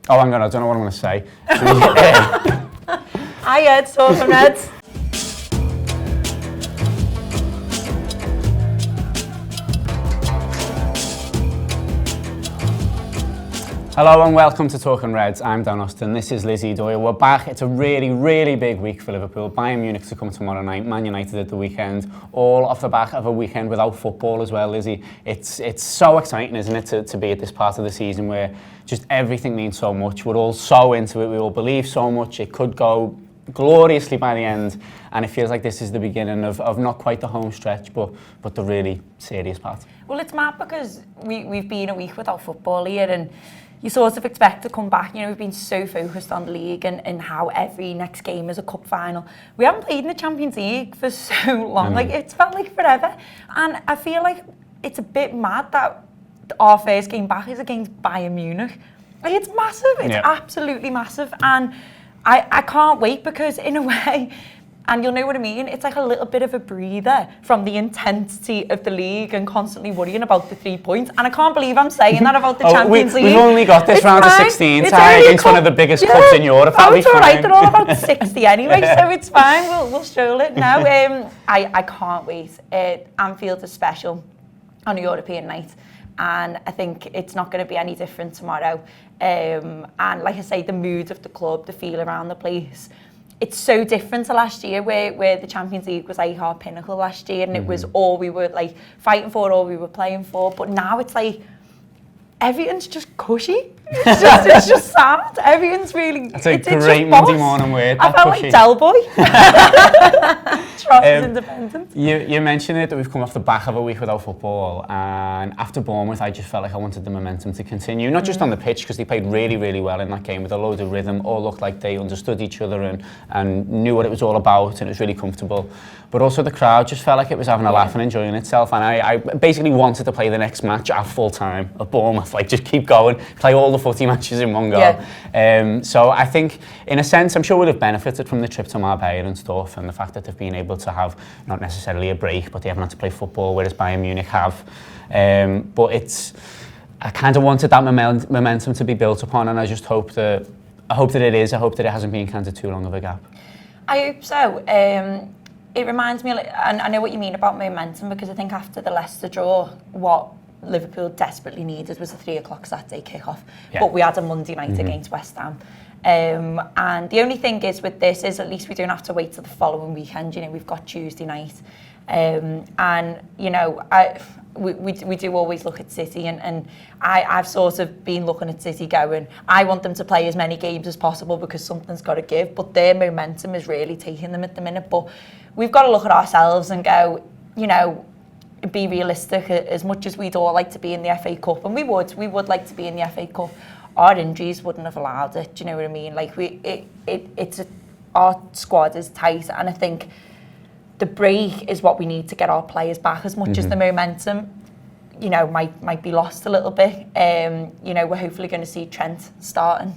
Oh, hang on, I don't know what I'm going to say. Hi, Ed, Talking Reds. Hello and welcome to Talking Reds. I'm Dan Austin. This is Lizzi Doyle. We're back. It's a really, really big week for Liverpool. Bayern Munich to come tomorrow night. Man United at the weekend. All off the back of a weekend without football as well, Lizzi. It's so exciting, isn't it, to be at this part of the season where just everything means so much. We're all so into it. We all believe so much. It could go gloriously by the end, and it feels like this is the beginning of not quite the home stretch, but the really serious part. Well, it's mad because we've been a week without football here, and you sort of expect to come back. You know, we've been so focused on the league and how every next game is a cup final. We haven't played in the Champions League for so long. Like, it's felt like forever. And I feel like it's a bit mad that our first game back is against Bayern Munich. Like, it's massive. It's absolutely massive. And I can't wait because, in a way, and you'll know what I mean, it's like a little bit of a breather from the intensity of the league and constantly worrying about the 3 points. And I can't believe I'm saying that about the Champions League. We've only got this round of 16 tie against one of the biggest clubs in Europe. Oh, it's all right, they're all about 60 anyway, so it's fine, we'll stroll it now. I can't wait. Anfield is special on a European night, and I think it's not going to be any different tomorrow. And like I say, the mood of the club, the feel around the place, it's so different to last year where the Champions League was like our pinnacle last year, and it was all we were like fighting for, all we were playing for. But now it's like everything's just cushy. It's just sound. Everything's really. That's a great Monday morning word. I felt like Del Boy. Trust is independent. You mentioned it that we've come off the back of a week without football, and after Bournemouth, I just felt like I wanted the momentum to continue. Not just on the pitch, because they played really, really well in that game with a load of rhythm. All looked like they understood each other and knew what it was all about, and it was really comfortable. But also the crowd just felt like it was having a laugh and enjoying itself. And I basically wanted to play the next match at full time at Bournemouth, like just keep going, play all the footy matches in one go. Yeah. So I think, in a sense, I'm sure we'd have benefited from the trip to Marbella and stuff, and the fact that they've been able to have not necessarily a break, but they haven't had to play football, whereas Bayern Munich have. But I kind of wanted that momentum to be built upon, and I just hope that it is. I hope that it hasn't been kind of too long of a gap. I hope so. It reminds me, and I know what you mean about momentum, because I think after the Leicester draw, what Liverpool desperately needed was a 3 o'clock Saturday kickoff. Yeah. But we had a Monday night against West Ham. And the only thing is with this is at least we don't have to wait till the following weekend. You know, we've got Tuesday night. And, you know, we do always look at City, and I've sort of been looking at City going, I want them to play as many games as possible because something's got to give, but their momentum is really taking them at the minute. But we've got to look at ourselves and go, you know, be realistic. As much as we'd all like to be in the FA Cup, and we would like to be in the FA Cup, our injuries wouldn't have allowed it. Do you know what I mean? Like our squad is tight, and I think the break is what we need to get our players back. As much as the momentum, you know, might be lost a little bit. You know, we're hopefully going to see Trent starting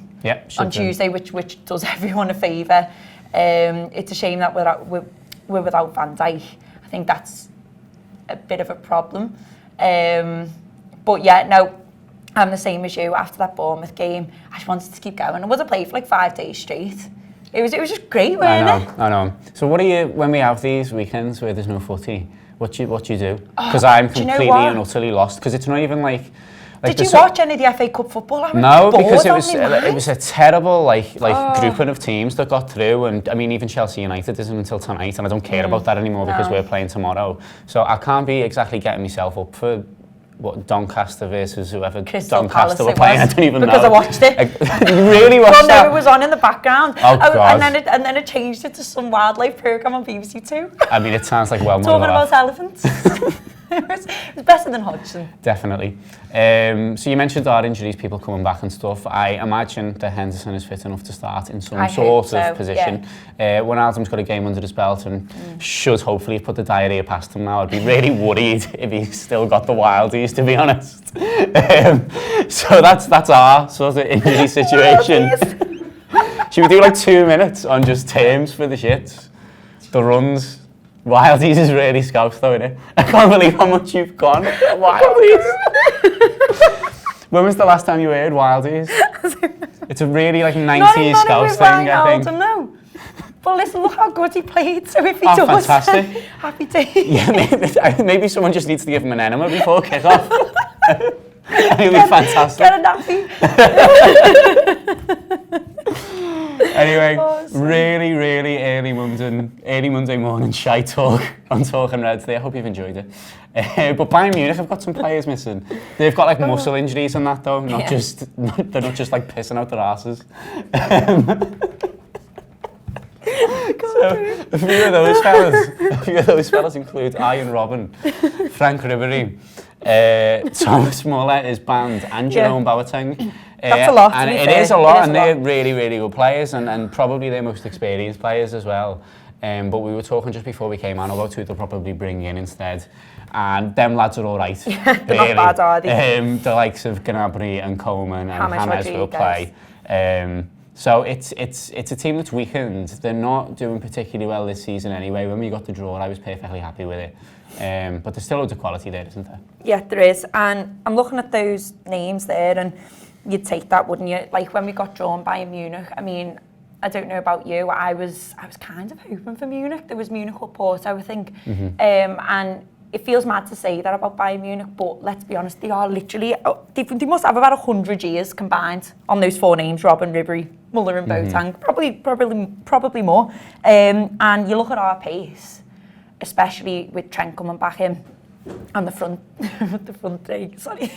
on Tuesday, which does everyone a favour. It's a shame that we're without Van Dijk. I think that's a bit of a problem. But yeah, no, I'm the same as you. After that Bournemouth game, I just wanted to keep going. I would have played for like 5 days straight. It was just great, wasn't it? I know. So what do you, when we have these weekends where there's no footy, what do you do? Because I'm completely and utterly lost. Because it's not even like did you watch any of the FA Cup football? No, because it was a terrible grouping of teams that got through, and I mean even Chelsea United isn't until tonight, and I don't care about that anymore because we're playing tomorrow. So I can't be exactly getting myself up for what Doncaster versus whoever Crystal Doncaster Palace were playing. I don't even know. Because I watched it. You really watched that? No, it was on in the background. Oh God. And then it changed it to some wildlife programme on BBC Two. I mean, it sounds like well more talking about elephants. It was better than Hodgson. Definitely. So you mentioned our injuries, people coming back and stuff. I imagine that Henderson is fit enough to start in some sort of position. Yeah. When Wijnaldum's got a game under his belt and should hopefully put the diarrhea past him now, I'd be really worried if he's still got the wildies, to be honest. So that's our sort of injury situation. Should we do like 2 minutes on just terms for the shits? The runs. Wildies is really scouts though, isn't it? I can't believe how much you've gone. Wildies. When was the last time you heard Wildies? It's a really like 90s Scouse thing, I think. No. But listen, look how good he played. So if he does, fantastic. Happy days. Yeah, maybe someone just needs to give him an enema before kick-off. It'll be fantastic. Get a nappy. Anyway, really early Monday morning shy talk on Talking Reds there. I hope you've enjoyed it. But Bayern Munich have got some players missing. They've got like muscle injuries and that though. They're not just like pissing out their asses. So a few of those fellas include Ian Robin, Frank Ribery, Thomas Muller is banned, and Jerome Boateng. That's a lot, and it is a lot, and they're really good players, and probably their most experienced players as well. But we were talking just before we came on about who they'll probably bring in instead. And them lads are all right. They're not bad, are they? The likes of Gnabry and Coleman and James will play. So it's a team that's weakened. They're not doing particularly well this season anyway. When we got the draw, I was perfectly happy with it. But there's still loads of quality there, isn't there? Yeah, there is. And I'm looking at those names there, and you'd take that, wouldn't you? Like when we got drawn by Munich, I mean, I don't know about you, I was kind of hoping for Munich. There was Munich or Porto, I think. And it feels mad to say that about Bayern Munich, but let's be honest, they are literally, they must have about 100 years combined on those four names, Robin, Ribery, Muller and Boateng, probably more. And you look at our pace, especially with Trent coming back in on the front, the front day, sorry.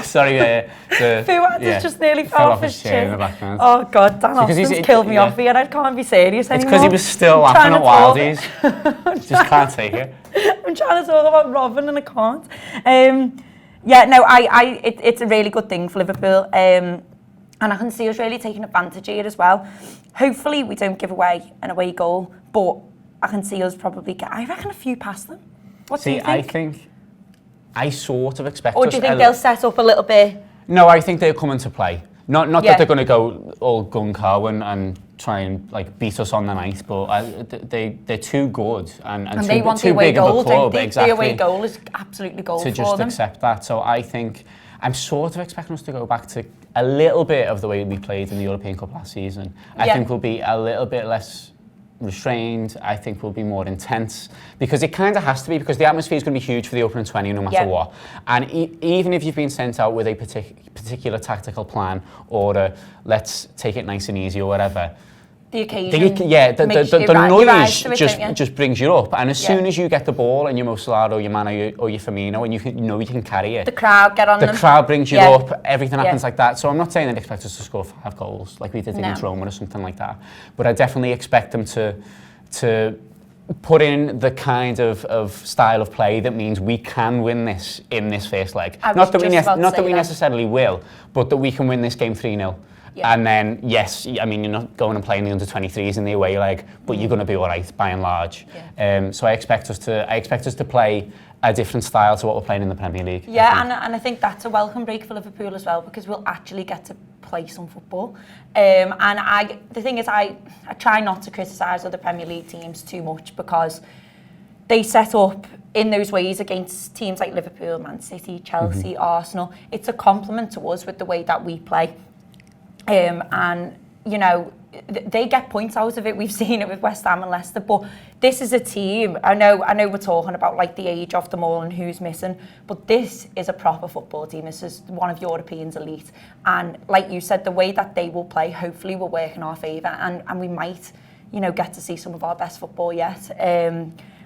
Sorry, Fuad just nearly fell off his chair. In the background. Oh God, Dan Austin's killed me off here. I can't be serious anymore. It's because he was still laughing at Wildies. Just can't take it. I'm trying to talk about Robin and I can't. It's a really good thing for Liverpool. And I can see us really taking advantage of it as well. Hopefully we don't give away an away goal, but I can see us probably get, I reckon, a few past them. What do you think? I sort of expect Or do you think they'll set up a little bit? No, I think they'll come into play. Not that they're going to go all gung-ho and try and like beat us on the night, but they're too good and they want too the away big goal, of a club. Exactly. The away goal is absolutely goal for them. To just accept that. So I think I'm sort of expecting us to go back to a little bit of the way we played in the European Cup last season. I think we'll be a little bit less restrained. I think will be more intense because it kind of has to be, because the atmosphere is going to be huge for the opening 20 no matter what. And even if you've been sent out with a particular tactical plan or let's take it nice and easy or whatever, the occasion, the noise just brings you up. And as soon as you get the ball and your Mo Salah or your Mane or your Firmino and you can carry it, the crowd get on them. The crowd brings you up. Everything happens like that. So I'm not saying I'd expect us to score 5 goals like we did against Roma or something like that. But I definitely expect them to put in the kind of style of play that means we can win this in this first leg. Not that we necessarily will, but that we can win this game 3-0. Yeah. And then, yes, I mean, you're not going and playing the under-23s in the away leg, but you're going to be all right by and large. Yeah. So I expect us to play a different style to what we're playing in the Premier League. Yeah, and I think that's a welcome break for Liverpool as well, because we'll actually get to play some football. And the thing is, I try not to criticise other Premier League teams too much because they set up in those ways against teams like Liverpool, Man City, Chelsea, Arsenal. It's a compliment to us with the way that we play. And, you know, they get points out of it. We've seen it with West Ham and Leicester, but this is a team. I know we're talking about like the age of them all and who's missing, but this is a proper football team. This is one of Europeans' elite. And like you said, the way that they will play, hopefully will work in our favour, and we might, you know, get to see some of our best football yet.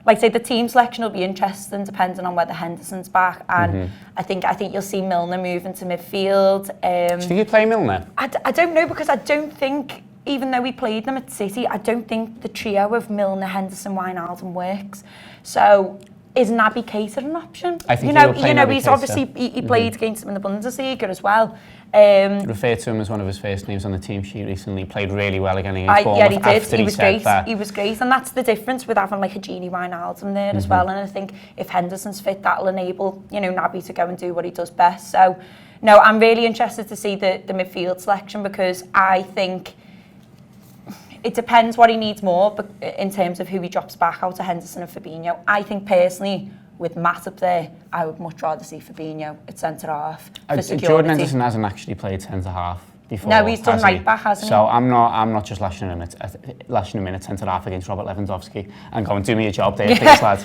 Like I say, the team selection will be interesting depending on whether Henderson's back, and I think you'll see Milner move into midfield. Do you think you play Milner? I don't know, because I don't think, even though we played them at City, I don't think the trio of Milner, Henderson, Wijnaldum works. So is Naby Keita an option? I think he's obviously he played against them in the Bundesliga as well. Referred to him as one of his first names on the team sheet recently. Played really well again against Bournemouth. Yeah, he did. He was great. He was great, and that's the difference with having like a Gini Wijnaldum there as well. And I think if Henderson's fit, that'll enable Naby to go and do what he does best. So, no, I'm really interested to see the midfield selection, because I think it depends what he needs more, but in terms of who he drops back out to Henderson and Fabinho. I think personally, with Matt up there, I would much rather see Fabinho at centre-half for security. Jordan Henderson hasn't actually played centre-half before. No, he's done right-back, hasn't he? So I'm not just lashing him at centre-half against Robert Lewandowski and going, do me a job there, please, lad.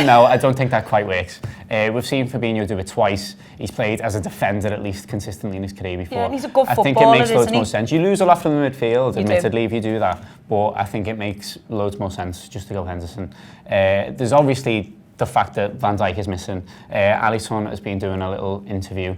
No, I don't think that quite works. We've seen Fabinho do it twice. He's played as a defender at least consistently in his career before. Yeah, and he's a good footballer, I think it makes loads more sense. You lose a lot from the midfield, admittedly, if you do that. But I think it makes loads more sense just to go Henderson. There's obviously the fact that Van Dijk is missing. Alisson has been doing a little interview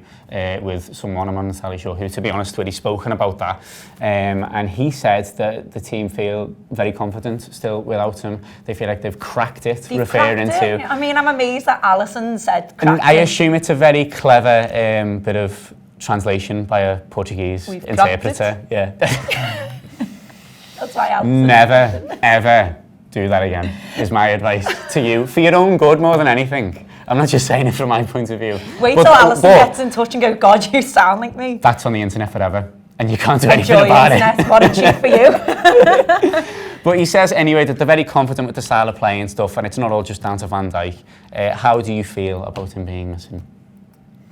with someone, I'm not entirely sure who, to be honest, where he's spoken about that. And he said that the team feel very confident still without him. They feel like they've cracked it, to... I mean, I'm amazed that Alisson said cracked I assume it's a very clever bit of translation by a Portuguese interpreter. Yeah. That's why Alisson... Never, ever do that again, is my advice to you, for your own good more than anything. I'm not just saying it from my point of view. Wait till Alisson gets in touch and go, God, you sound like me. That's on the internet forever, and you can't do anything about it. What a cheat for you. But he says anyway that they're very confident with the style of play and stuff, and it's not all just down to Van Dijk. How do you feel about him being missing?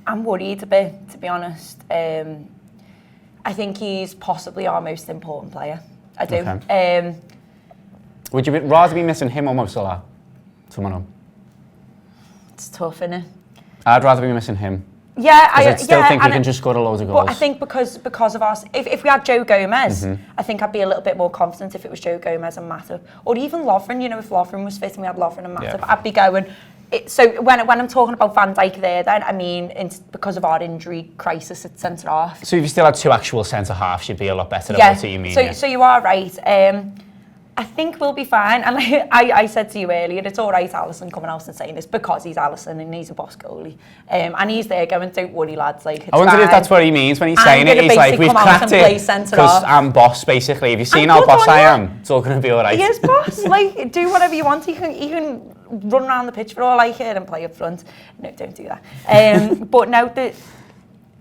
I'm worried a bit, to be honest. I think he's possibly our most important player. I do. Okay. Would you rather be missing him or Mo Salah? Someone on. It's tough, isn't it? I'd rather be missing him. Yeah, I still think he can just score a load of goals. But I think because of us, if we had Joe Gomez, I think I'd be a little bit more confident if it was Joe Gomez and Matip, or even Lovren. You know, if Lovren was fit and we had Lovren and Matip, I'd be going. So when I'm talking about Van Dijk there, then I mean because of our injury crisis at centre half. So if you still had two actual centre halves, you'd be a lot better. At what you mean. So you are right. I think we'll be fine. And like I said to you earlier, it's all right, Alisson coming out and saying this because he's Alisson and he's a boss goalie. And he's there going, don't worry, lads. Like, it's I wonder if that's what he means when he's saying it. He's like, we've cracked it because I'm boss, basically. Have you seen how boss I am? It's all going to be all right. He is boss. Like, do whatever you want. He can run around the pitch for all I care and play up front. No, don't do that. But no,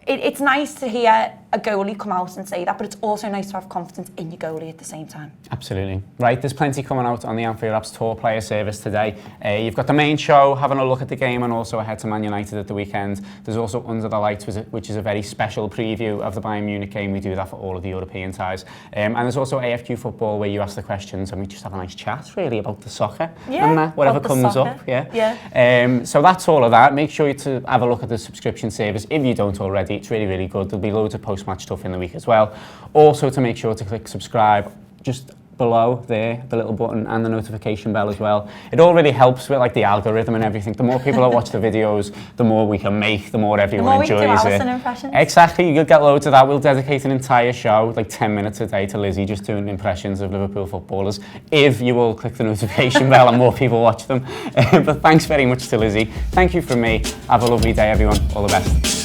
it's nice to hear a goalie come out and say that, but it's also nice to have confidence in your goalie at the same time. Absolutely. Right, there's plenty coming out on the Anfield Apps Tour player service today. You've got the main show, having a look at the game, and also ahead to Man United at the weekend. There's also Under the Lights, which is a very special preview of the Bayern Munich game. We do that for all of the European ties. And there's also AFQ Football, where you ask the questions and we just have a nice chat, really, about the soccer and whatever comes up. So that's all of that. Make sure to have a look at the subscription service if you don't already. It's really, really good. There'll be loads of post-match stuff in the week as well. Also, to make sure to click subscribe just below there, the little button, and the notification bell as well. It all really helps with like the algorithm and everything. The more people that watch the videos, the more we can make, the more everyone enjoys it. The more we do Alisson impressions. Exactly, you'll get loads of that. We'll dedicate an entire show, like 10 minutes a day, to Lizzie just doing impressions of Liverpool footballers. If you will click the notification bell and more people watch them. But thanks very much to Lizzie. Thank you from me. Have a lovely day, everyone. All the best.